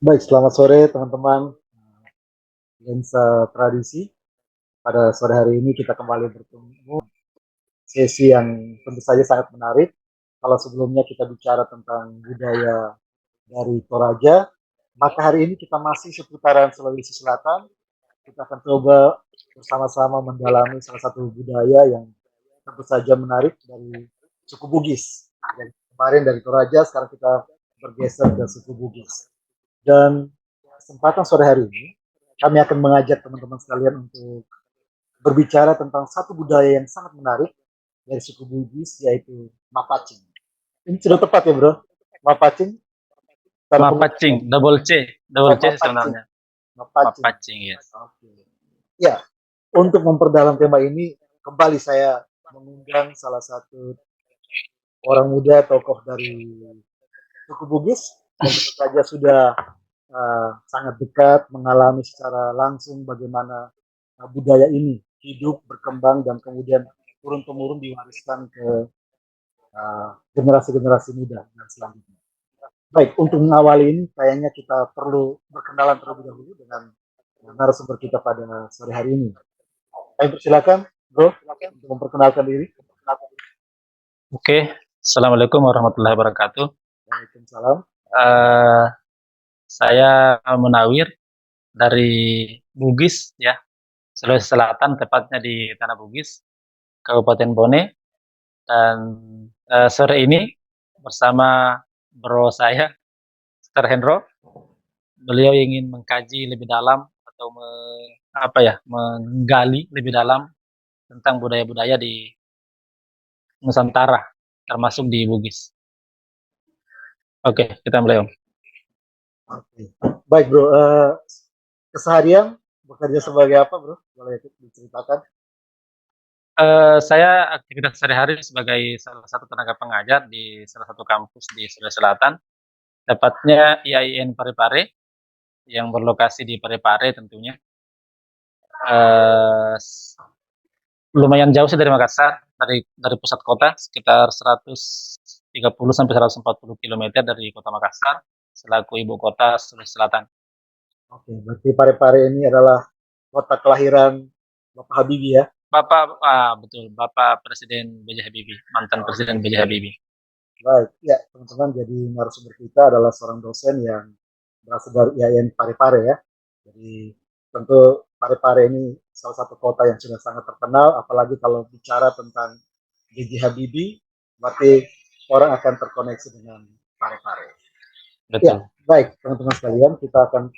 Baik, selamat sore teman-teman Lensa Tradisi. Pada sore hari ini kita kembali bertemu sesi yang tentu saja sangat menarik. Kalau sebelumnya kita bicara tentang budaya dari Toraja, maka hari ini kita masih seputaran Sulawesi Selatan. Kita akan coba bersama-sama mendalami salah satu budaya yang tentu saja menarik dari suku Bugis. Jadi, kemarin dari Toraja, sekarang kita bergeser ke suku Bugis. Dan kesempatan sore hari ini, kami akan mengajak teman-teman sekalian untuk berbicara tentang satu budaya yang sangat menarik dari suku Bugis, yaitu Mapacing. Ini sudah tepat ya bro? Mapacing? Cara Mapacing, pengucapan double C Mapacing. sebenarnya. Mapacing. Mapacing, yes. Oke. Ya, untuk memperdalam tema ini, kembali saya mengundang salah satu orang muda tokoh dari suku Bugis yang tentu saja sudah sangat dekat mengalami secara langsung bagaimana budaya ini hidup, berkembang, dan kemudian turun-temurun diwariskan ke generasi-generasi muda dan selanjutnya. Baik, untuk mengawali ini kayaknya kita perlu berkenalan terlebih dahulu dengan narasumber kita pada sore hari ini. Kami persilakan, Bro, untuk memperkenalkan diri. Oke, Assalamualaikum warahmatullahi wabarakatuh. Waalaikumsalam. Uh, saya Munawir dari Bugis, ya, Sulawesi Selatan, tepatnya di Tanah Bugis, Kabupaten Bone. Dan sore ini bersama bro saya, Mr. Hendro, beliau ingin mengkaji lebih dalam atau menggali lebih dalam tentang budaya-budaya di Nusantara, termasuk di Bugis. Oke, kita mulai Om. Oke. Baik, Bro. Keseharian bekerja sebagai apa, Bro? Boleh diceritakan? Saya aktivitas sehari-hari sebagai salah satu tenaga pengajar di salah satu kampus di Sulawesi Selatan, tepatnya IAIN Parepare, yang berlokasi di Parepare tentunya. Lumayan jauh sih dari Makassar, dari pusat kota, sekitar 130 sampai 140 km dari kota Makassar, selaku ibu kota Sulawesi Selatan. Oke, berarti Parepare ini adalah kota kelahiran Bapak Habibie ya? Betul, Bapak Presiden B.J. Habibie, mantan Presiden B.J. Habibie. Baik, ya teman-teman, jadi narasumber kita adalah seorang dosen yang berasal dari IAIN Parepare ya. Jadi tentu Parepare ini salah satu kota yang sudah sangat terkenal, apalagi kalau bicara tentang B.J. Habibie, berarti orang akan terkoneksi dengan Parepare. Ya, Betul. baik teman-teman sekalian, kita akan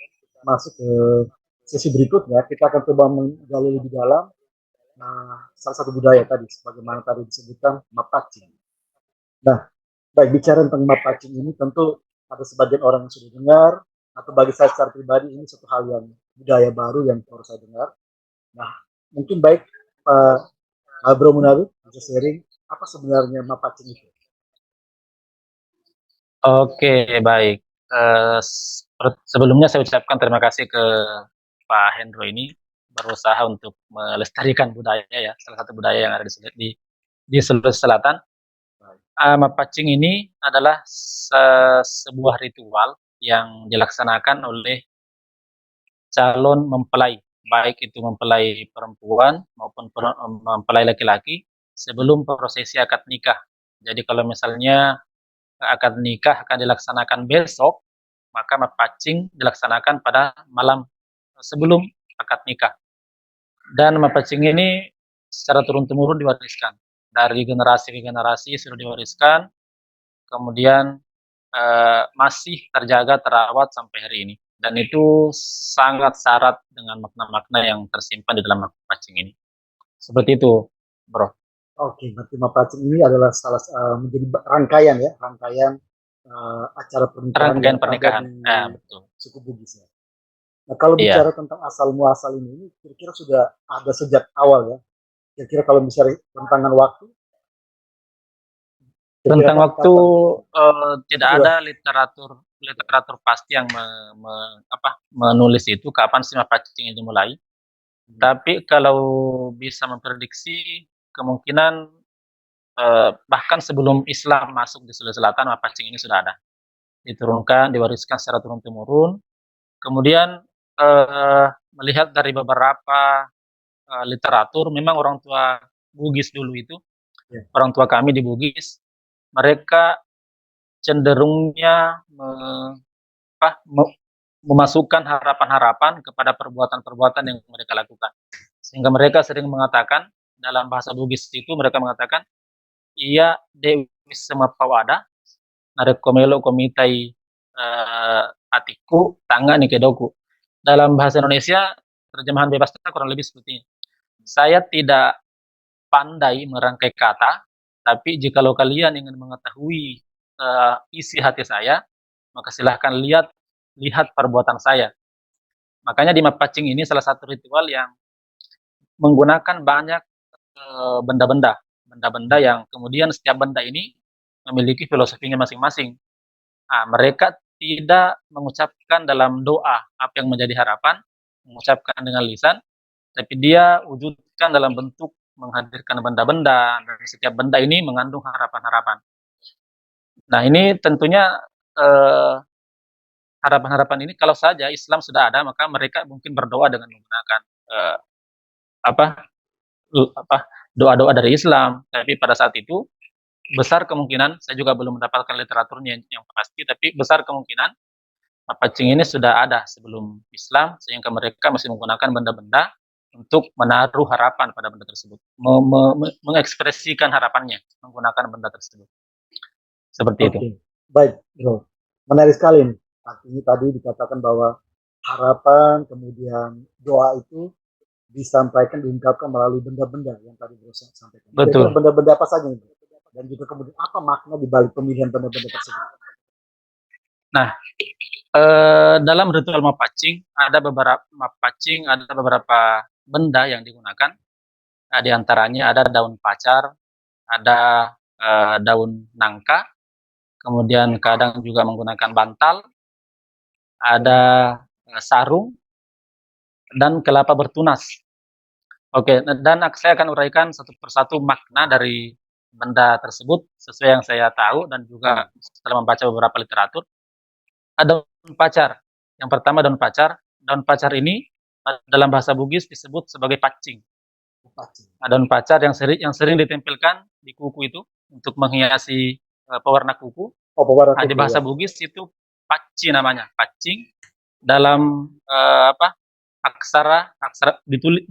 masuk ke sesi berikutnya. Kita akan coba menggali lebih dalam salah satu budaya tadi, sebagaimana tadi disebutkan Mapacing. Nah, baik bicara tentang Mapacing ini, tentu ada sebagian orang yang sudah dengar, atau bagi saya secara pribadi ini satu hal yang budaya baru yang baru saya dengar. Nah, mungkin baik Pak Bro Munawir bisa sharing apa sebenarnya Mapacing itu? Oke, baik. Sebelumnya saya ucapkan terima kasih ke Pak Hendro ini berusaha untuk melestarikan budaya, ya, salah satu budaya yang ada di Sulawesi Selatan. Mapacing ini adalah sebuah ritual yang dilaksanakan oleh calon mempelai, baik itu mempelai perempuan maupun mempelai laki-laki, sebelum prosesi akad nikah. Jadi kalau misalnya akad nikah akan dilaksanakan besok, maka mapacing dilaksanakan pada malam sebelum akad nikah. Dan mapacing ini secara turun-temurun diwariskan dari generasi ke generasi, sudah diwariskan, kemudian masih terjaga, terawat sampai hari ini. Dan itu sangat syarat dengan makna-makna yang tersimpan di dalam mapacing ini. Seperti itu, bro. Oke, berarti Mapacing ini adalah menjadi rangkaian ya, rangkaian acara pernikahan yang Rangkaian ada pernikahan. di Betul. suku Bugis ya. Nah, kalau bicara Iya. tentang asal muasal ini kira-kira sudah ada sejak awal ya. Kira-kira kalau misalnya rentangan waktu, kira-kira Tentang waktu kapan? tidak Sudah. ada literatur pasti yang menulis itu kapan sih mapacing itu mulai. Tapi kalau bisa memprediksi, kemungkinan bahkan sebelum Islam masuk di Sulawesi Selatan, mapacing ini sudah ada. Diturunkan, diwariskan secara turun-temurun, Kemudian melihat dari beberapa literatur, memang orang tua Bugis dulu itu, Ya. orang tua kami di Bugis, mereka cenderungnya memasukkan harapan-harapan kepada perbuatan-perbuatan yang mereka lakukan. Sehingga mereka sering mengatakan, dalam bahasa Bugis itu mereka mengatakan, iya Dewi Semapawada, narekomelo komitai atiku, tangga nikedoku. Dalam bahasa Indonesia, terjemahan bebasnya kurang lebih seperti ini. Saya tidak pandai merangkai kata, tapi jikalau kalian ingin mengetahui isi hati saya, maka silahkan lihat perbuatan saya. Makanya di Mapacing ini salah satu ritual yang menggunakan banyak benda-benda yang kemudian setiap benda ini memiliki filosofinya masing-masing. Nah, mereka tidak mengucapkan dalam doa apa yang menjadi harapan, mengucapkan dengan lisan, tapi dia wujudkan dalam bentuk menghadirkan benda-benda, dan setiap benda ini mengandung harapan-harapan. Nah, ini tentunya harapan-harapan ini kalau saja Islam sudah ada, maka mereka mungkin berdoa dengan menggunakan apa apa doa-doa dari Islam. Tapi pada saat itu besar kemungkinan, saya juga belum mendapatkan literaturnya yang pasti, tapi besar kemungkinan Mapacing ini sudah ada sebelum Islam, sehingga mereka masih menggunakan benda-benda untuk menaruh harapan pada benda tersebut, mengekspresikan harapannya menggunakan benda tersebut. Seperti itu. Oke, baik, bro. Menarik sekali nih. Artinya tadi dikatakan bahwa harapan, kemudian doa itu disampaikan, diungkapkan melalui benda-benda yang tadi bro sampaikan. Betul. Kira-kira benda-benda apa saja ini? Dan juga kemudian apa makna di balik pemilihan benda-benda tersebut? Nah, dalam ritual Mapacing ada beberapa benda yang digunakan. Di antaranya ada daun pacar, ada daun nangka, kemudian kadang juga menggunakan bantal, ada sarung, dan kelapa bertunas. Oke, dan saya akan uraikan satu persatu makna dari benda tersebut sesuai yang saya tahu dan juga setelah membaca beberapa literatur. Ada daun pacar. Yang pertama daun pacar. Daun pacar ini dalam bahasa Bugis disebut sebagai pacing. Nah, daun pacar yang sering ditempelkan di kuku itu untuk menghiasi pewarna kuku. Nah, di bahasa Bugis itu paci namanya, pacing. Dalam aksara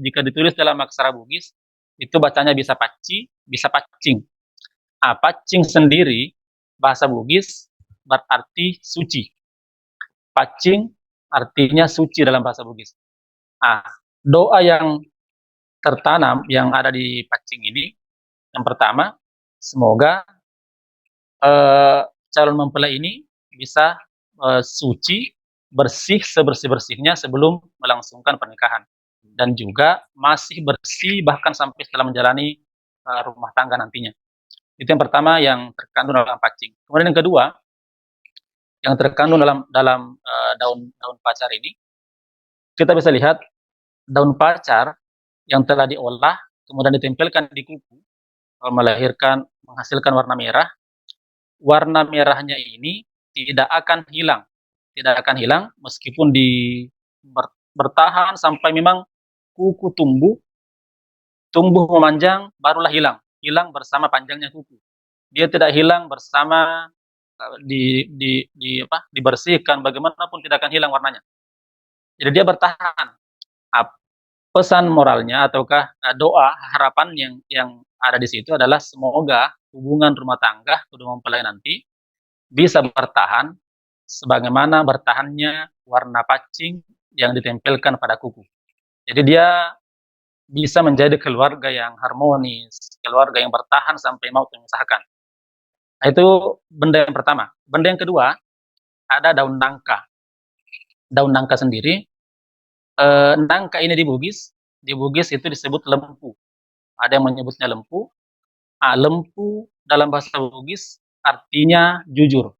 jika ditulis dalam aksara Bugis itu bacanya bisa paci, bisa pacing. Nah, pacing sendiri bahasa Bugis berarti suci. Pacing artinya suci dalam bahasa Bugis. Nah, doa yang tertanam yang ada di pacing ini, yang pertama, semoga calon mempelai ini bisa suci, bersih sebersih-bersihnya sebelum melangsungkan pernikahan. Dan juga masih bersih bahkan sampai setelah menjalani rumah tangga nantinya. Itu yang pertama yang terkandung dalam pacing. Kemudian yang kedua, yang terkandung dalam daun pacar ini, kita bisa lihat daun pacar yang telah diolah kemudian ditempelkan di kuku menghasilkan warna merah. Warna merahnya ini tidak akan hilang meskipun bertahan sampai memang kuku tumbuh memanjang, barulah hilang bersama panjangnya kuku. Dia tidak hilang bersama dibersihkan, bagaimanapun tidak akan hilang warnanya. Jadi dia bertahan. Pesan moralnya ataukah doa harapan yang ada di situ adalah semoga hubungan rumah tangga kedua mempelai nanti bisa bertahan sebagaimana bertahannya warna pacing yang ditempelkan pada kuku. Jadi dia bisa menjadi keluarga yang harmonis, keluarga yang bertahan sampai maut memisahkan. Nah, itu benda yang pertama. Benda yang kedua, ada daun nangka. Daun nangka sendiri, nangka ini di Bugis itu disebut lempu. Ada yang menyebutnya lempu. Lempu dalam bahasa Bugis artinya jujur.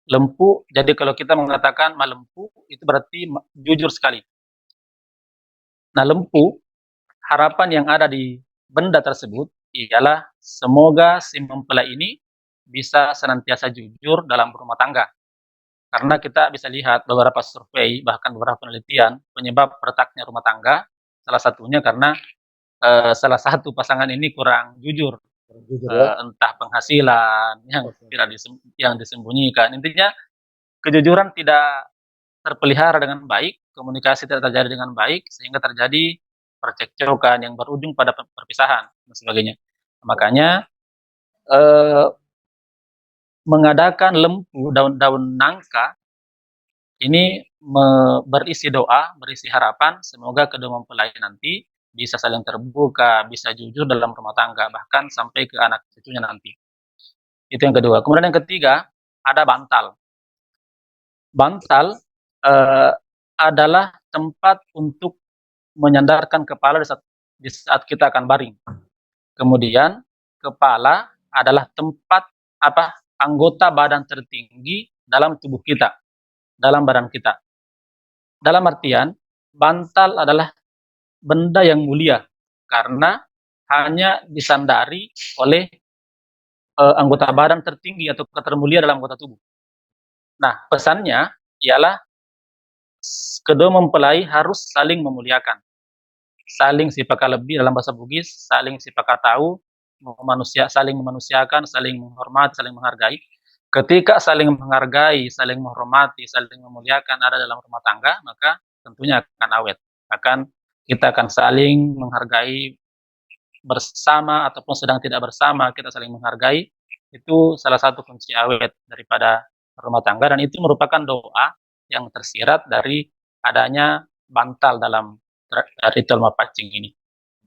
Lempu, jadi kalau kita mengatakan malempu, itu berarti jujur sekali. Nah, lempu, harapan yang ada di benda tersebut ialah semoga si mempelai ini bisa senantiasa jujur dalam rumah tangga. Karena kita bisa lihat beberapa survei, bahkan beberapa penelitian, penyebab retaknya rumah tangga, salah satunya karena salah satu pasangan ini kurang jujur, Jujur ya. entah penghasilan yang Oke. tidak yang disembunyikan. Intinya kejujuran tidak terpelihara dengan baik, komunikasi tidak terjadi dengan baik, sehingga terjadi percekcokan yang berujung pada perpisahan dan sebagainya. Makanya eh, mengadakan lempu daun-daun nangka ini berisi doa, berisi harapan, semoga kedua mempelai nanti bisa saling terbuka, bisa jujur dalam rumah tangga, bahkan sampai ke anak cucunya nanti. Itu yang kedua. Kemudian yang ketiga, ada bantal. Bantal adalah tempat untuk menyandarkan kepala di saat kita akan baring. Kemudian kepala adalah tempat anggota badan tertinggi dalam tubuh kita, dalam badan kita. Dalam artian, bantal adalah benda yang mulia karena hanya disandari oleh anggota badan tertinggi atau termulia dalam anggota tubuh. Nah, pesannya ialah kedua mempelai harus saling memuliakan, saling sipakalebi dalam bahasa Bugis, saling sipakatau, saling memanusiakan, saling menghormati, saling menghargai. Ketika saling menghargai, saling menghormati, saling memuliakan ada dalam rumah tangga, maka tentunya akan awet. Kita akan saling menghargai bersama ataupun sedang tidak bersama, kita saling menghargai. Itu salah satu kunci awet daripada rumah tangga, dan itu merupakan doa yang tersirat dari adanya bantal dalam ritual mapacing ini.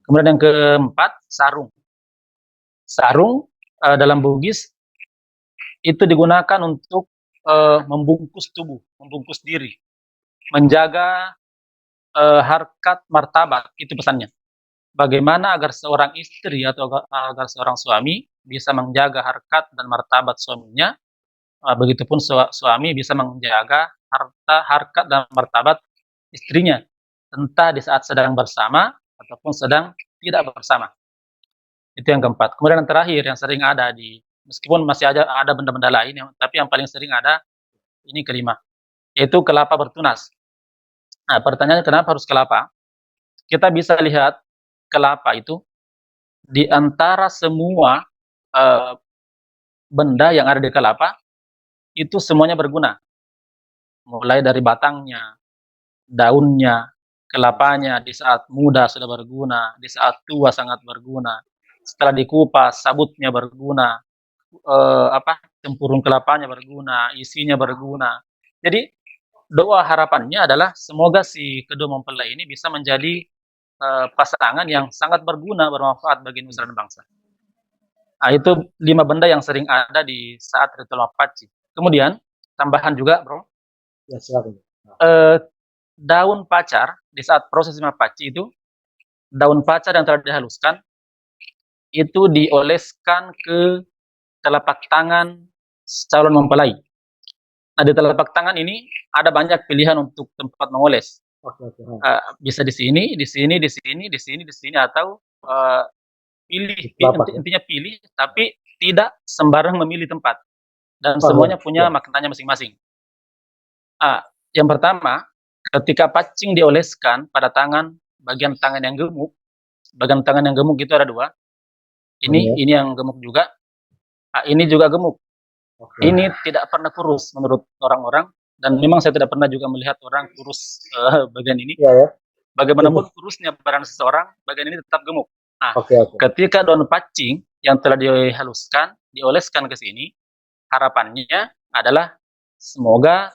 Kemudian yang keempat, sarung. Sarung dalam Bugis itu digunakan untuk membungkus tubuh, membungkus diri, menjaga harkat martabat, itu pesannya. Bagaimana agar seorang istri atau agar seorang suami bisa menjaga harkat dan martabat suaminya, begitupun suami bisa menjaga harkat dan martabat istrinya, entah di saat sedang bersama ataupun sedang tidak bersama. Itu yang keempat. Kemudian yang terakhir yang sering ada meskipun masih ada benda-benda lain, tapi yang paling sering ada ini kelima, yaitu kelapa bertunas. Nah, pertanyaannya kenapa harus kelapa? Kita bisa lihat kelapa itu di antara semua uh, benda yang ada di kelapa itu semuanya berguna, mulai dari batangnya, daunnya, kelapanya di saat muda sudah berguna, di saat tua sangat berguna, setelah dikupas sabutnya berguna, tempurung kelapanya berguna, isinya berguna. Jadi doa harapannya adalah semoga si kedua mempelai ini bisa menjadi pasangan yang sangat berguna, bermanfaat bagi nusa dan bangsa. Nah, itu 5 benda yang sering ada di saat ritual mapaci. Kemudian tambahan juga, bro. Ya, silakan. Daun pacar di saat proses mapaci itu, daun pacar yang telah dihaluskan itu dioleskan ke telapak tangan calon mempelai. Nah, di telapak tangan ini ada banyak pilihan untuk tempat mengoles. Bisa di sini, di sini, di sini, di sini, di sini, atau intinya pilih, tapi tidak sembarang memilih tempat, dan semuanya punya maknanya masing-masing. Yang pertama, ketika pacing dioleskan pada bagian tangan yang gemuk, bagian tangan yang gemuk itu ada 2. Ini yang gemuk juga. Ini juga gemuk. Ini tidak pernah kurus menurut orang-orang, dan memang saya tidak pernah juga melihat orang kurus bagian ini. Bagaimanapun kurusnya badan seseorang, bagian ini tetap gemuk. Ketika daun pacing yang telah dihaluskan, dioleskan ke sini, harapannya adalah semoga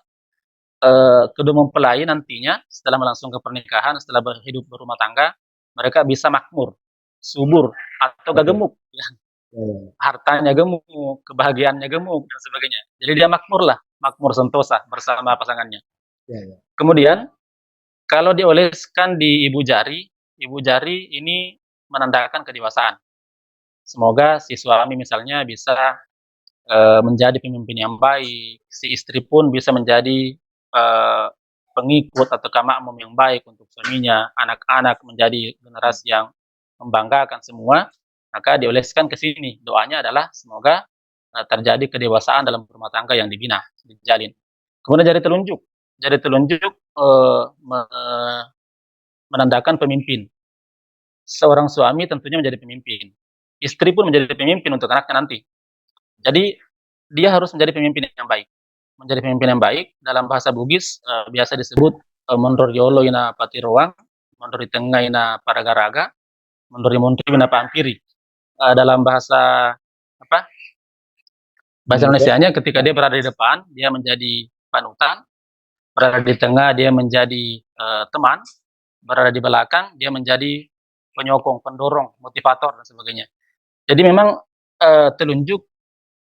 kedua mempelai nantinya setelah melangsungkan pernikahan, setelah hidup berumah tangga, mereka bisa makmur, subur, atau gak gemuk. Hartanya gemuk, kebahagiaannya gemuk, dan sebagainya. Jadi dia makmur sentosa bersama pasangannya. Kemudian, kalau dioleskan di ibu jari ini menandakan kedewasaan. Semoga si suami misalnya bisa menjadi pemimpin yang baik, si istri pun bisa menjadi pengikut atau makmum yang baik untuk suaminya, anak-anak menjadi generasi yang membanggakan semua, maka dioleskan ke sini. Doanya adalah semoga terjadi kedewasaan dalam rumah tangga yang dijalin. Kemudian jari telunjuk menandakan pemimpin. Seorang suami tentunya menjadi pemimpin, istri pun menjadi pemimpin untuk anaknya nanti. Jadi dia harus menjadi pemimpin yang baik. Menjadi pemimpin yang baik dalam bahasa Bugis biasa disebut mondor yolo ina patiroang, mondor di tengah ina paragaraga, mondor di montri ina pampiri. Dalam bahasa apa? Bahasa Indonesia. Indonesianya ketika dia berada di depan, dia menjadi panutan, berada di tengah dia menjadi teman, berada di belakang dia menjadi penyokong, pendorong, motivator dan sebagainya. Jadi memang telunjuk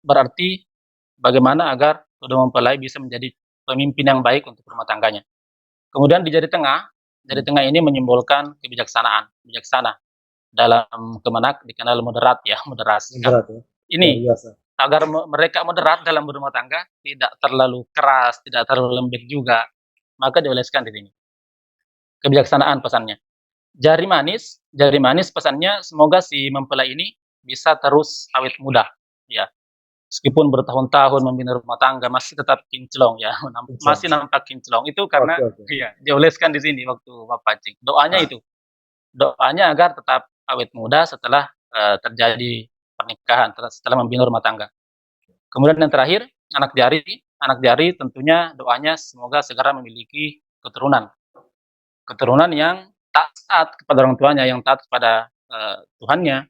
berarti bagaimana agar kedua mempelai bisa menjadi pemimpin yang baik untuk rumah tangganya. Kemudian di jari tengah ini menyimbolkan kebijaksanaan, bijaksana. Dalam kemenak dikenal moderat ya, moderasi. Berat ya, luar Ini biasa. agar mereka moderat dalam berumah tangga, tidak terlalu keras, tidak terlalu lembek juga, maka dioleskan di sini. Kebijaksanaan pesannya. Jari manis pesannya semoga si mempelai ini bisa terus awet muda, ya. Meskipun bertahun-tahun membina rumah tangga masih tetap kinclong ya, Insya masih Allah. nampak kinclong. Itu karena Oke, oke. ya dioleskan di sini waktu mapancing. Doanya Ah, itu, doanya agar tetap awet muda setelah terjadi pernikahan, setelah membina rumah tangga. Kemudian yang terakhir, anak jari tentunya doanya semoga segera memiliki keturunan. Keturunan yang taat kepada orang tuanya, yang taat kepada Tuhannya.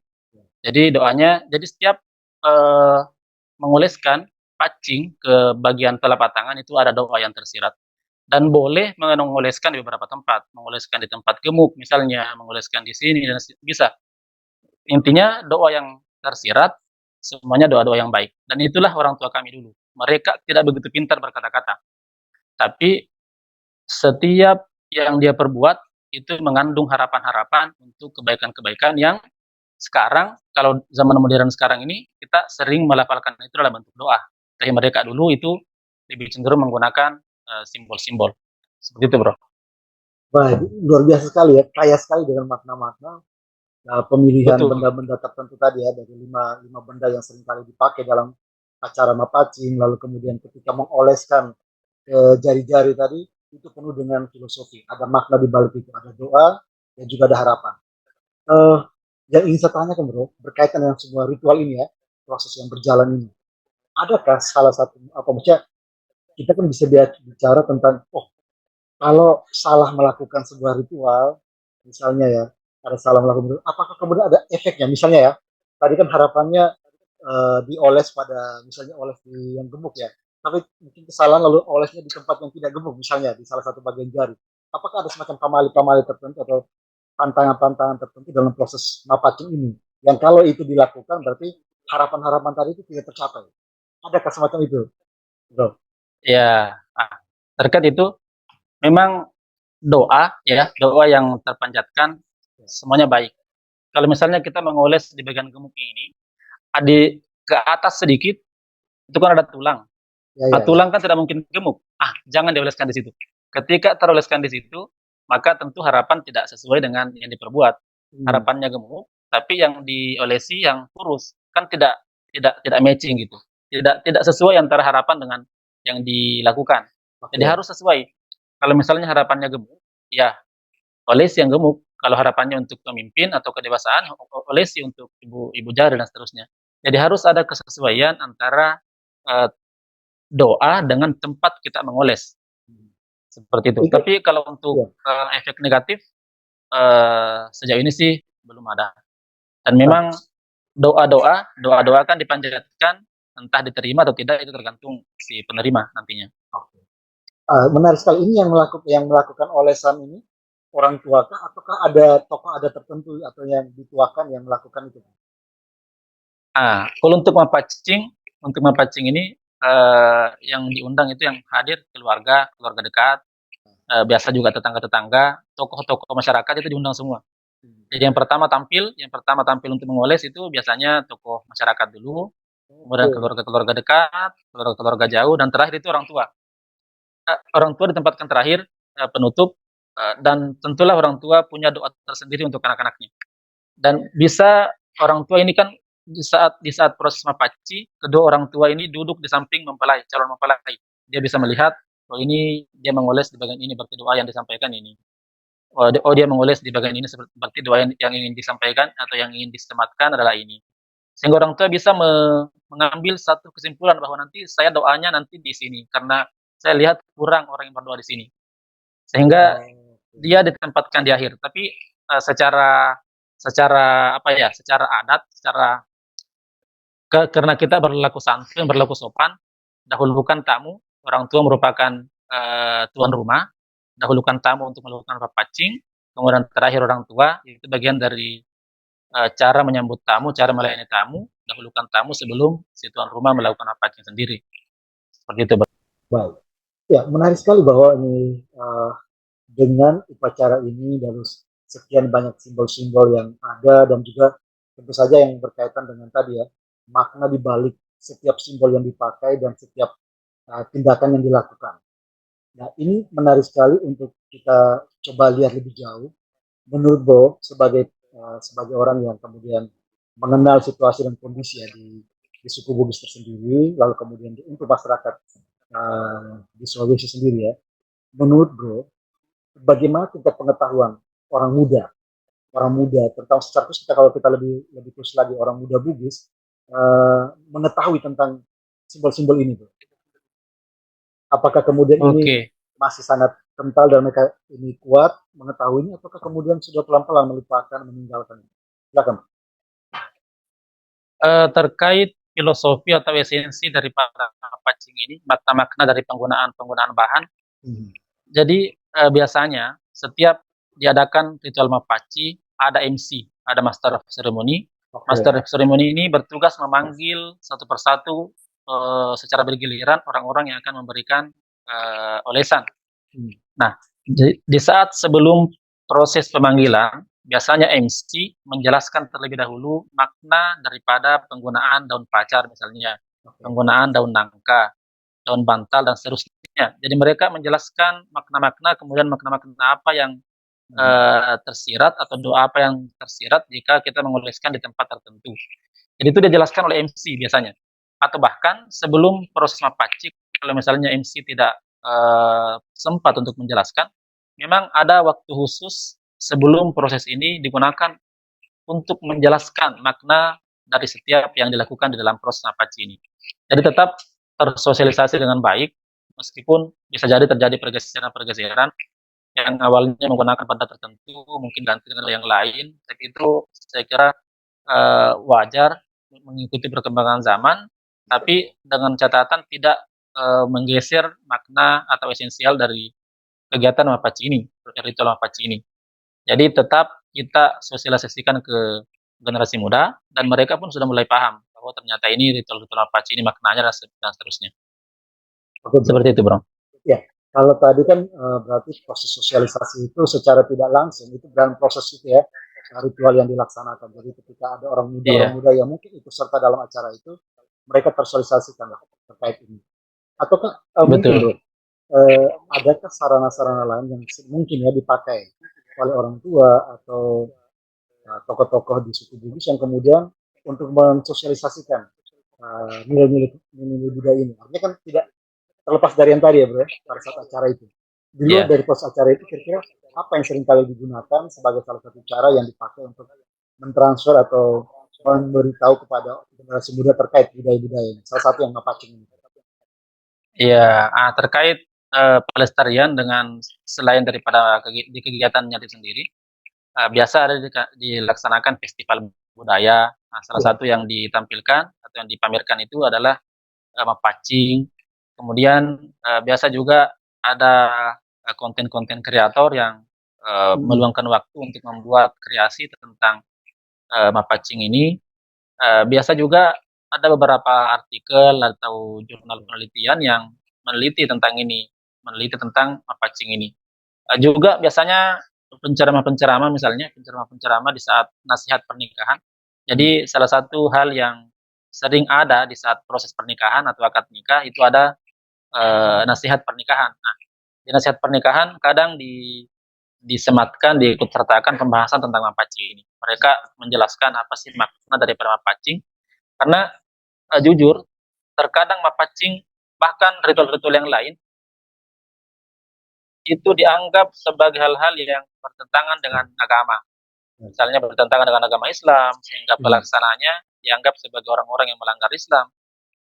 Jadi doanya, jadi setiap eh, mengoleskan pacing ke bagian telapak tangan itu ada doa yang tersirat. Dan boleh mengoleskan di beberapa tempat, mengoleskan di tempat gemuk misalnya, mengoleskan di sini dan bisa. Intinya doa yang tersirat semuanya doa-doa yang baik. Dan itulah orang tua kami dulu. Mereka tidak begitu pintar berkata-kata, tapi setiap yang dia perbuat itu mengandung harapan-harapan untuk kebaikan-kebaikan yang sekarang kalau zaman modern sekarang ini kita sering melafalkan itu dalam bentuk doa. Tapi mereka dulu itu lebih cenderung menggunakan simbol-simbol. Seperti itu, Bro. baik, luar biasa sekali ya, kaya sekali dengan makna-makna pemilihan Betul. benda-benda tertentu tadi ya, dari lima benda yang sering kali dipakai dalam acara mapacing, lalu kemudian ketika mengoleskan jari-jari tadi itu penuh dengan filosofi, ada makna di balik itu, ada doa dan juga ada harapan. Eh, yang ingin saya tanyakan bro, berkaitan dengan semua ritual ini ya, proses yang berjalan ini, adakah salah satu apa maksudnya kita kan bisa bicara tentang kalau salah melakukan sebuah ritual, misalnya ya, ada salah melakukan ritual, apakah kemudian ada efeknya? Misalnya ya, tadi kan harapannya dioles pada, misalnya oles di yang gemuk ya, tapi mungkin kesalahan lalu olesnya di tempat yang tidak gemuk, misalnya di salah satu bagian jari. Apakah ada semacam pamali-pamali tertentu atau pantangan-pantangan tertentu dalam proses mapacing ini? Yang kalau itu dilakukan berarti harapan-harapan tadi itu tidak tercapai. Adakah semacam itu, bro? Ya, terkait itu memang doa ya, doa yang terpanjatkan semuanya baik. Kalau misalnya kita mengoles di bagian gemuk ini, ke atas sedikit itu kan ada tulang. Ya, ya, ya. Tulang kan tidak mungkin gemuk. Jangan dioleskan di situ. Ketika teroleskan di situ, maka tentu harapan tidak sesuai dengan yang diperbuat. Hmm. Harapannya gemuk, tapi yang diolesi yang kurus, kan tidak matching gitu. Tidak sesuai antara harapan dengan yang dilakukan. Jadi Oke. harus sesuai. Kalau misalnya harapannya gemuk, ya olesi yang gemuk. Kalau harapannya untuk pemimpin atau kedewasaan, olesi untuk ibu jari dan seterusnya. Jadi harus ada kesesuaian antara eh, doa dengan tempat kita mengoles, seperti itu. Itu Tapi kalau untuk ya. efek negatif sejauh ini sih belum ada. Dan Nah, memang doa-doa kan dipanjatkan entah diterima atau tidak itu tergantung si penerima nantinya. menarik sekali. Ini yang melakukan olesan ini orang tua kah ataukah ada tokoh ada tertentu atau yang dituakan yang melakukan itu? Kalau untuk mempacing ini yang diundang itu yang hadir keluarga, keluarga dekat, biasa juga tetangga-tetangga, tokoh-tokoh masyarakat itu diundang semua. Jadi yang pertama tampil untuk mengoles itu biasanya tokoh masyarakat dulu, kemudian Oke. keluarga-keluarga dekat, keluarga-keluarga jauh, dan terakhir itu orang tua. Orang tua ditempatkan terakhir, penutup, dan tentulah orang tua punya doa tersendiri untuk anak-anaknya. Dan bisa orang tua ini kan di saat proses mapaci, kedua orang tua ini duduk di samping mempelai, calon mempelai. Dia bisa melihat oh ini dia mengoles di bagian ini berarti doa yang disampaikan ini. Oh dia mengoles di bagian ini berarti doa yang ingin disampaikan atau yang ingin disematkan adalah ini. Sehingga orang tua bisa mengambil satu kesimpulan bahwa nanti saya doanya nanti di sini karena saya lihat kurang orang yang berdoa di sini. Sehingga Oh, dia ditempatkan di akhir. Tapi secara secara apa ya, secara adat, secara karena kita berlaku santun, berlaku sopan, dahulukan tamu, orang tua merupakan tuan rumah, dahulukan tamu untuk melakukan papacing, kemudian terakhir orang tua, itu bagian dari cara menyambut tamu, cara melayani tamu, dahulukan tamu sebelum si tuan rumah melakukan papacing sendiri. Seperti itu, Bang. baik. Ya, menarik sekali bahwa ini dengan upacara ini dan sekian banyak simbol-simbol yang ada dan juga tentu saja yang berkaitan dengan tadi ya makna di balik setiap simbol yang dipakai dan setiap tindakan yang dilakukan. Nah, ini menarik sekali untuk kita coba lihat lebih jauh. Menurut Bo, sebagai orang yang kemudian mengenal situasi dan kondisi ya di suku Bugis tersendiri, lalu kemudian untuk masyarakat di Sulawesi sendiri ya. Menurut Bro, bagaimana tingkat pengetahuan orang muda tentang secara khusus kita kalau kita lebih lebih khusus lagi orang muda Bugis mengetahui tentang simbol-simbol ini, Bro. Apakah kemudian ini Oke. masih sangat kental dan mereka ini kuat mengetahuinya, ataukah kemudian sudah pelan-pelan melupakan, meninggalkan? Silakan. Terkait filosofi atau esensi daripada packaging ini, makna-makna dari penggunaan bahan. Hmm. Jadi biasanya setiap diadakan ritual mapaci ada MC, ada Master of Ceremony. Oke. Master of Ceremony ini bertugas memanggil satu persatu secara bergiliran orang-orang yang akan memberikan olesan. Nah, di saat sebelum proses pemanggilan, biasanya MC menjelaskan terlebih dahulu makna daripada penggunaan daun pacar misalnya, penggunaan daun nangka, daun bantal dan seterusnya. Jadi mereka menjelaskan makna-makna, kemudian makna-makna apa yang tersirat atau doa apa yang tersirat jika kita mengoleskan di tempat tertentu. Jadi itu dijelaskan oleh MC biasanya. Atau bahkan sebelum proses mapacik, kalau misalnya MC tidak sempat untuk menjelaskan, memang ada waktu khusus sebelum proses ini digunakan untuk menjelaskan makna dari setiap yang dilakukan di dalam proses mapacik ini. Jadi tetap tersosialisasi dengan baik, meskipun bisa jadi terjadi pergeseran-pergeseran yang awalnya menggunakan pada tertentu, mungkin ganti dengan yang lain, tapi itu saya kira wajar mengikuti perkembangan zaman, tapi dengan catatan tidak menggeser makna atau esensial dari kegiatan Mapaci ini, ritual Mapaci ini. Jadi tetap kita sosialisasikan ke generasi muda dan mereka pun sudah mulai paham bahwa ternyata ini ritual-ritual Mapaci ini maknanya dan seterusnya. Oke, Bro. Seperti itu, Bro. Ya, kalau tadi kan berarti proses sosialisasi itu secara tidak langsung itu dalam proses itu ya ritual yang dilaksanakan. Jadi ketika ada orang Iya, muda yang mungkin ikut serta dalam acara itu, mereka tersosialisasikan lah terkait ini. Ataukah mungkin betul. Bro, adakah sarana-sarana lain yang mungkin ya dipakai oleh orang tua atau tokoh-tokoh di suku Bugis yang kemudian untuk mensosialisasikan nilai-nilai budaya ini. Artinya kan tidak terlepas dari yang tadi ya bro, pada saat acara itu. Di luar Iya. dari proses acara itu, kira-kira apa yang sering kali digunakan sebagai salah satu cara yang dipakai untuk mentransfer atau memberitahu kepada generasi muda terkait budaya-budaya ini. Salah satu yang ngapacing ini. Iya, terkait pelestarian dengan selain daripada di kegiatannya itu sendiri, biasa ada dilaksanakan festival budaya. Nah, salah Ya. satu yang ditampilkan atau yang dipamerkan itu adalah mapacing. Kemudian biasa juga ada konten-konten kreator yang meluangkan waktu untuk membuat kreasi tentang mapacing ini. Biasa juga ada beberapa artikel atau jurnal penelitian yang meneliti tentang ini, meneliti tentang mapacing ini. Juga biasanya penceramah-penceramah misalnya, penceramah-penceramah di saat nasihat pernikahan. Jadi salah satu hal yang sering ada di saat proses pernikahan atau akad nikah itu ada nasihat pernikahan. Nah, di nasihat pernikahan kadang disematkan, diikut sertakan pembahasan tentang mapacing ini. Mereka menjelaskan apa sih makna dari mapacing, karena jujur terkadang mapacing bahkan ritual-ritual yang lain itu dianggap sebagai hal-hal yang bertentangan dengan agama. Misalnya bertentangan dengan agama Islam, sehingga pelaksanaannya dianggap sebagai orang-orang yang melanggar Islam.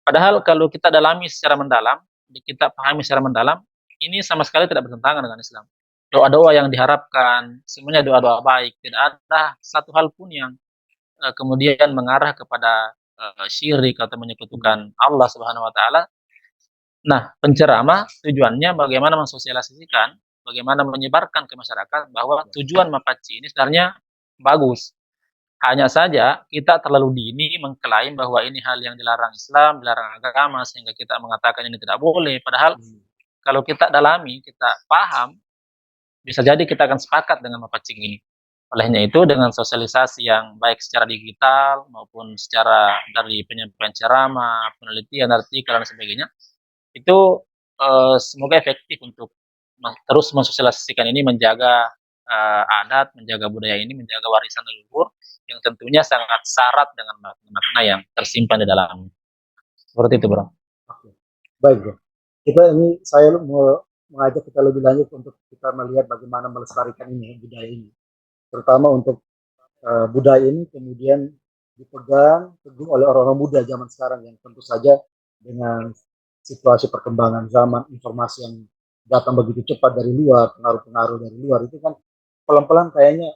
Padahal kalau kita dalami secara mendalam, kita pahami secara mendalam, ini sama sekali tidak bertentangan dengan Islam. Doa-doa yang diharapkan, semuanya doa-doa baik. Tidak ada satu hal pun yang kemudian mengarah kepada syirik atau menyekutukan Allah Subhanahu wa taala. Nah, penceramah tujuannya bagaimana mensosialisasikan, bagaimana menyebarkan ke masyarakat bahwa tujuan Mapaci ini sebenarnya bagus. Hanya saja kita terlalu dini mengklaim bahwa ini hal yang dilarang Islam, dilarang agama, sehingga kita mengatakan ini tidak boleh. Padahal kalau kita dalami, kita paham, bisa jadi kita akan sepakat dengan Mapacing ini. Olehnya itu dengan sosialisasi yang baik secara digital maupun secara dari penyampaian ceramah, penelitian, artikel dan sebagainya, itu semoga efektif untuk terus mensosialisasikan ini, menjaga adat, menjaga budaya ini, menjaga warisan leluhur yang tentunya sangat syarat dengan makna yang tersimpan di dalamnya. Seperti itu, Bro. Oke. Baik, Bro. Saya mau mengajak kita lebih lanjut untuk kita melihat bagaimana melestarikan ini budaya ini. Terutama untuk budaya ini kemudian dipegang teguh oleh orang-orang muda zaman sekarang yang tentu saja dengan situasi perkembangan zaman, informasi yang datang begitu cepat dari luar, pengaruh-pengaruh dari luar itu kan pelan-pelan kayaknya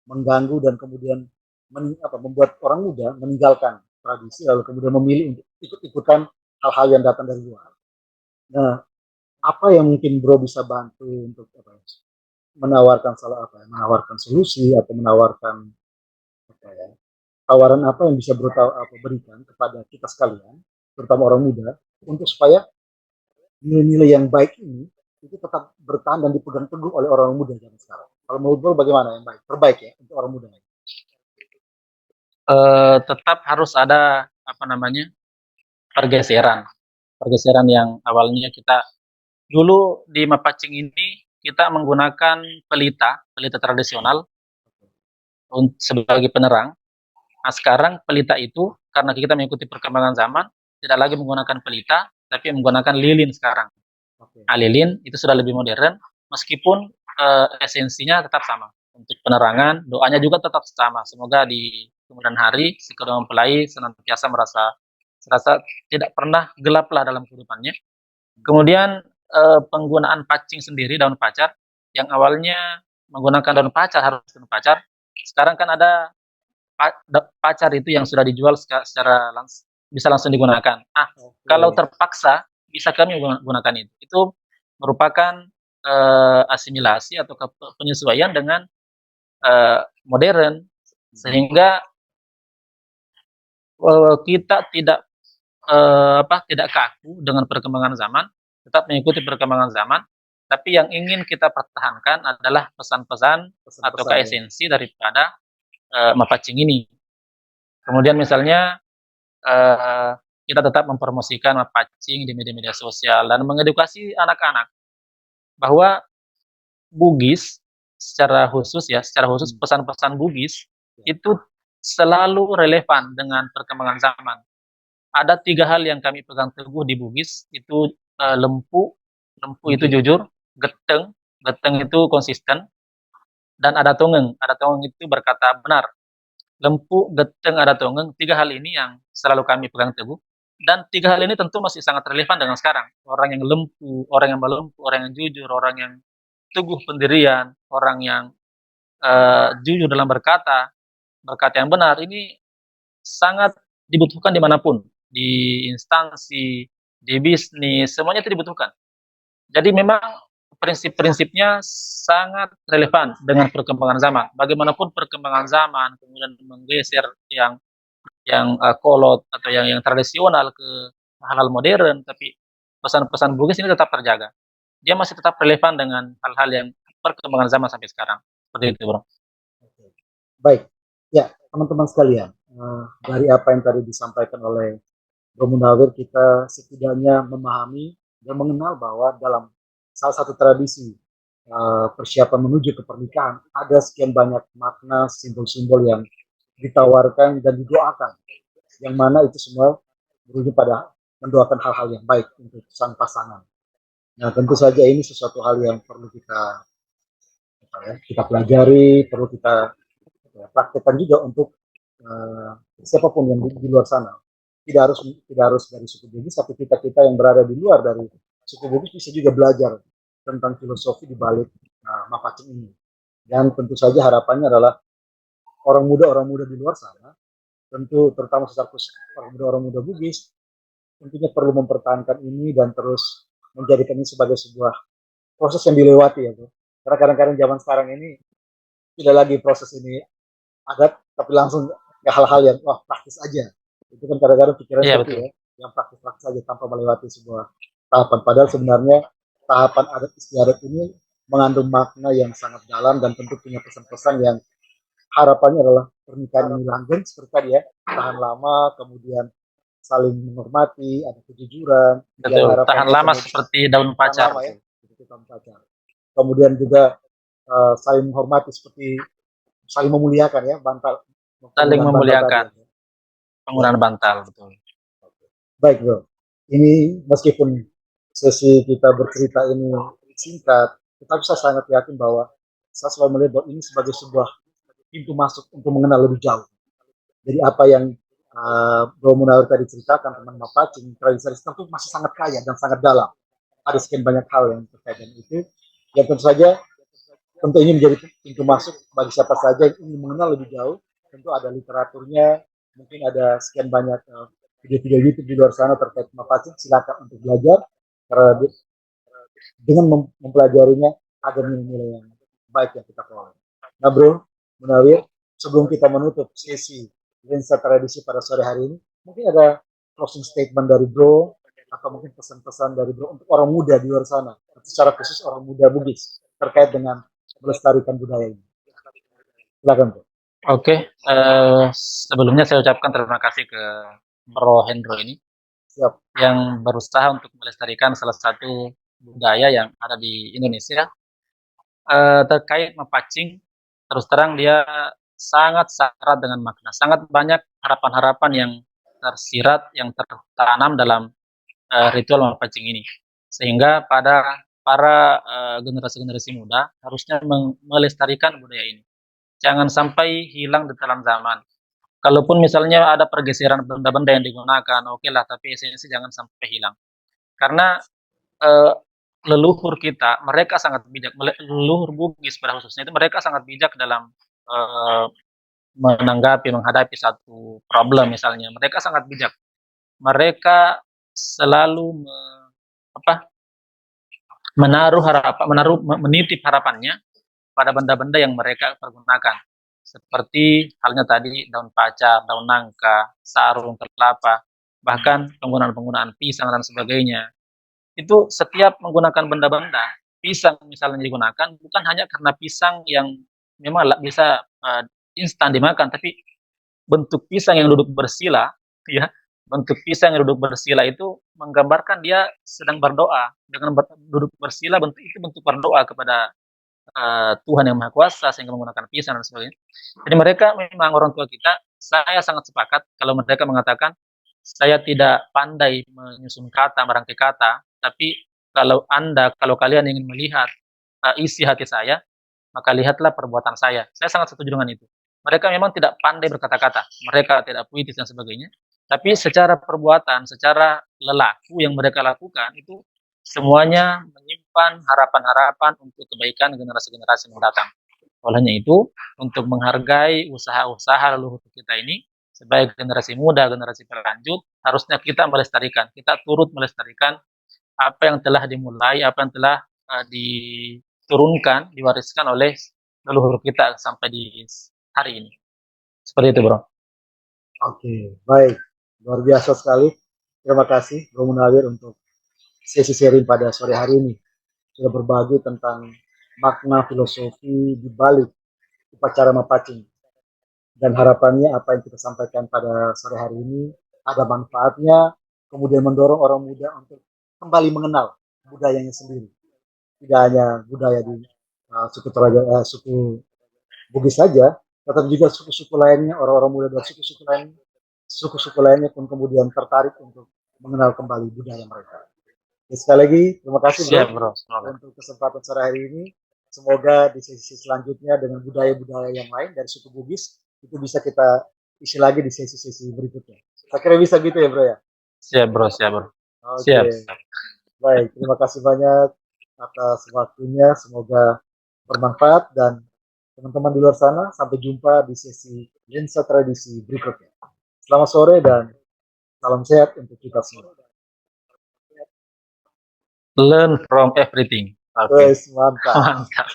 mengganggu dan kemudian membuat orang muda meninggalkan tradisi lalu kemudian memilih untuk ikut-ikutan hal-hal yang datang dari luar. Nah, apa yang mungkin Bro bisa bantu untuk menawarkan solusi atau menawarkan tawaran apa yang bisa Bro berikan kepada kita sekalian, terutama orang muda, untuk supaya nilai-nilai yang baik ini itu tetap bertahan dan dipegang teguh oleh orang muda zaman sekarang. Kalau menurut Bro bagaimana yang terbaik ya untuk orang muda? Tetap harus ada pergeseran yang awalnya kita dulu di Mapacing ini kita menggunakan pelita tradisional sebagai penerang. Nah, sekarang pelita itu karena kita mengikuti perkembangan zaman tidak lagi menggunakan pelita tapi menggunakan lilin sekarang. Nah, lilin itu sudah lebih modern meskipun esensinya tetap sama. Untuk penerangan, doanya juga tetap sama. Semoga di kemudian hari si kedua mempelai senantiasa merasa tidak pernah gelaplah dalam kehidupannya. Kemudian penggunaan pacing sendiri, daun pacar yang awalnya menggunakan daun pacar, harus daun pacar. Sekarang kan ada pacar itu yang sudah dijual secara bisa langsung digunakan. Kalau terpaksa bisa kami gunakan itu. Itu merupakan asimilasi atau penyesuaian dengan modern, sehingga kita tidak kaku dengan perkembangan zaman, tetap mengikuti perkembangan zaman. Tapi yang ingin kita pertahankan adalah pesan-pesan atau esensi daripada Mapacing ini. Kemudian misalnya kita tetap mempromosikan Mapacing di media-media sosial dan mengedukasi anak-anak bahwa Bugis secara khusus pesan-pesan Bugis itu selalu relevan dengan perkembangan zaman. Ada 3 hal yang kami pegang teguh di Bugis, itu lempu itu jujur, geteng itu konsisten, dan ada tongeng itu berkata benar. Lempu, geteng, ada tongeng, 3 hal ini yang selalu kami pegang teguh, dan 3 hal ini tentu masih sangat relevan dengan sekarang. Orang yang lempu, orang yang melempu, orang yang jujur, orang yang teguh pendirian, orang yang jujur dalam berkata yang benar, ini sangat dibutuhkan dimanapun, di instansi, di bisnis, semuanya itu dibutuhkan. Jadi memang prinsip-prinsipnya sangat relevan dengan perkembangan zaman. Bagaimanapun perkembangan zaman kemudian menggeser yang kolot atau yang tradisional ke hal-hal modern, tapi pesan-pesan Bugis ini tetap terjaga. Dia masih tetap relevan dengan hal-hal yang perkembangan zaman sampai sekarang. Seperti itu, Bro. Baik. Ya, teman-teman sekalian, dari apa yang tadi disampaikan oleh Bro Munawir, kita setidaknya memahami dan mengenal bahwa dalam salah satu tradisi persiapan menuju ke pernikahan ada sekian banyak makna, simbol-simbol yang ditawarkan dan didoakan, yang mana itu semua berujung pada mendoakan hal-hal yang baik untuk sang pasangan. Nah, tentu saja ini sesuatu hal yang perlu kita pelajari, perlu kita praktekkan juga untuk siapapun yang di luar sana. Tidak harus dari suku Bugis, tapi kita yang berada di luar dari suku Bugis bisa juga belajar tentang filosofi di balik Mapacing ini. Dan tentu saja harapannya adalah orang muda di luar sana, tentu terutama secara khusus orang muda Bugis, tentunya perlu mempertahankan ini dan terus menjadikan ini sebagai sebuah proses yang dilewati ya, bro. Karena kadang-kadang zaman sekarang ini tidak lagi proses ini adat, tapi langsung ke hal-hal yang wah praktis aja. Itu kan kadang-kadang pikiran Iya seperti betul. ya, yang praktis-praktis aja tanpa melewati sebuah tahapan. Padahal sebenarnya tahapan adat istiadat ini mengandung makna yang sangat dalam dan tentu punya pesan-pesan yang harapannya adalah pernikahan ini langgeng seperti tadi ya, tahan lama, kemudian saling menghormati, ada kejujuran, yang Betul. Tahan harapannya lama kemudian seperti daun tahan pacar lama ya, betul. itu tahun pacar. Kemudian juga saling menghormati seperti saling memuliakan ya, bantal Saling penggunaan bantal tadi memuliakan ya. Ya, penggunaan bantal betul. baik bro. Ini meskipun sesi kita bercerita ini singkat, kita bisa sangat yakin bahwa saya selalu melihat bahwa ini sebagai sebuah pintu masuk untuk mengenal lebih jauh. Jadi apa yang Bro Munawir tadi ceritakan tentang Mapacing, tradisi tentu masih sangat kaya dan sangat dalam. Ada sekian banyak hal yang terkait dengan itu. Yang tentu saja, tentu ini menjadi pintu masuk bagi siapa saja yang ingin mengenal lebih jauh. Tentu ada literaturnya, mungkin ada sekian banyak video-video YouTube di luar sana terkait Mapacing. Silakan untuk belajar. Karena dengan mempelajarinya ada nilai-nilai yang baik yang kita peroleh. Nah bro, Munawir, sebelum kita menutup sesi lensa tradisi pada sore hari ini, mungkin ada closing statement dari bro, atau mungkin pesan-pesan dari bro untuk orang muda di luar sana, secara khusus orang muda Bugis, terkait dengan melestarikan budaya ini. Silakan bro. Oke, sebelumnya saya ucapkan terima kasih ke Bro Hendro ini Siap. yang berusaha untuk melestarikan salah satu budaya yang ada di Indonesia. Terkait mepacing, terus terang dia sangat syarat dengan makna. Sangat banyak harapan-harapan yang tersirat, yang tertanam dalam ritual mepacing ini. Sehingga pada para generasi-generasi muda harusnya melestarikan budaya ini. Jangan sampai hilang di dalam zaman. Kalaupun misalnya ada pergeseran benda-benda yang digunakan, oke lah, tapi esensi jangan sampai hilang. Karena eh, leluhur kita, mereka sangat bijak, leluhur Bugis pada khususnya itu mereka sangat bijak dalam eh, menghadapi satu problem misalnya. Mereka sangat bijak. Mereka selalu apa, menitip harapannya pada benda-benda yang mereka pergunakan. Seperti halnya tadi daun pacar, daun nangka, sarung, kelapa, bahkan penggunaan-penggunaan pisang dan sebagainya. Itu setiap menggunakan benda-benda, pisang misalnya digunakan bukan hanya karena pisang yang memang bisa instan dimakan, tapi bentuk pisang yang duduk bersila, ya, bentuk pisang yang duduk bersila itu menggambarkan dia sedang berdoa. Dengan duduk bersila, bentuk itu bentuk berdoa kepada Tuhan yang Maha Kuasa sehingga menggunakan pisang dan sebagainya. Jadi mereka memang orang tua kita, saya sangat sepakat kalau mereka mengatakan saya tidak pandai menyusun kata, merangkai kata, tapi kalau kalian ingin melihat isi hati saya, maka lihatlah perbuatan saya. Saya sangat setuju dengan itu. Mereka memang tidak pandai berkata-kata, mereka tidak puitis dan sebagainya, tapi secara perbuatan, secara lelaku yang mereka lakukan itu semuanya menyimpan harapan-harapan untuk kebaikan generasi-generasi mendatang. Olehnya itu, untuk menghargai usaha-usaha leluhur kita ini, sebagai generasi muda, generasi berlanjut, harusnya kita melestarikan, kita turut melestarikan apa yang telah dimulai, apa yang telah diturunkan, diwariskan oleh leluhur kita sampai di hari ini. Seperti itu, Bro. Oke, baik. Luar biasa sekali. Terima kasih Bro Munawir untuk sesi sharing pada sore hari ini. Sudah berbagi tentang makna filosofi di balik upacara Mapacing. Dan harapannya apa yang kita sampaikan pada sore hari ini ada manfaatnya, kemudian mendorong orang muda untuk kembali mengenal budayanya sendiri. Tidak hanya budaya di suku Bugis saja, tetapi juga suku-suku lainnya, orang-orang muda dari suku-suku lainnya pun kemudian tertarik untuk mengenal kembali budaya mereka. Ya, sekali lagi terima kasih bro Siap bro, semoga. untuk kesempatan sore hari ini. Semoga di sesi selanjutnya dengan budaya-budaya yang lain dari suku Bugis itu bisa kita isi lagi di sesi-sesi berikutnya. Saya kira bisa gitu ya bro ya. Siap bro, siap bro. Oke, Siap, siap. baik. Terima kasih banyak atas waktunya. Semoga bermanfaat dan teman-teman di luar sana sampai jumpa di sesi Lensa Tradisi berikutnya. Selamat sore dan salam sehat untuk kita semua. Learn from everything. Oke. Wes, mantap. Mantap.